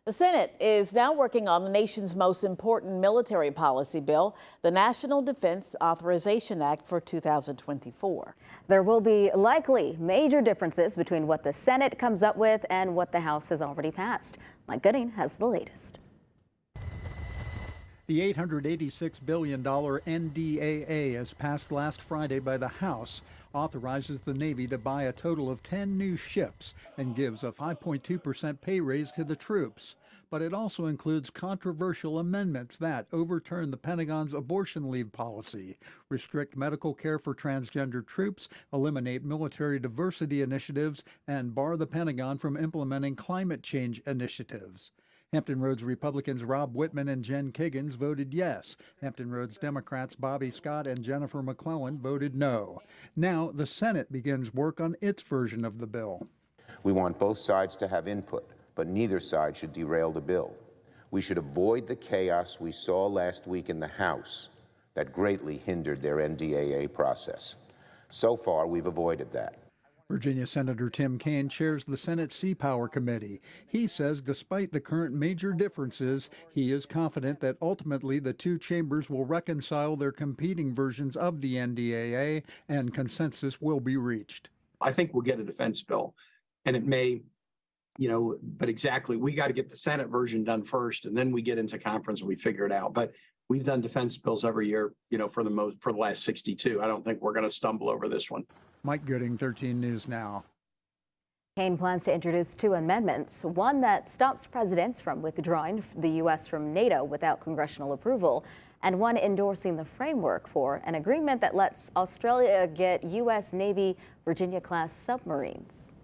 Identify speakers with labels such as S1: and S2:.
S1: The Senate is now working on the nation's most important military policy bill, the National Defense Authorization Act for 2024.
S2: There will be likely major differences between what the Senate comes up with and what the House has already passed. Mike Gooding has the latest.
S3: The $886 billion NDAA, as passed last Friday by the House, authorizes the Navy to buy a total of 10 new ships and gives a 5.2% pay raise to the troops. But it also includes controversial amendments that overturn the Pentagon's abortion leave policy, restrict medical care for transgender troops, eliminate military diversity initiatives, and bar the Pentagon from implementing climate change initiatives. Hampton Roads Republicans Rob Whitman and Jen Kiggins voted yes. Hampton Roads Democrats Bobby Scott and Jennifer McClellan voted no. Now the Senate begins work on its version of the bill.
S4: We want both sides to have input, but neither side should derail the bill. We should avoid the chaos we saw last week in the House that greatly hindered their NDAA process. So far, we've avoided that.
S3: Virginia Senator Tim Kaine chairs the Senate Sea Power Committee. He says despite the current major differences, he is confident that ultimately the two chambers will reconcile their competing versions of the NDAA and consensus will be reached.
S5: I think we'll get a defense bill, and it may, but exactly, we got to get the Senate version done first, and then we get into conference and we figure it out. But we've done defense bills every year, for the last 62. I don't think we're going to stumble over this one.
S3: Mike Gooding, 13 News Now.
S2: Kaine plans to introduce two amendments, one that stops presidents from withdrawing the U.S. from NATO without congressional approval, and one endorsing the framework for an agreement that lets Australia get U.S. Navy Virginia-class submarines.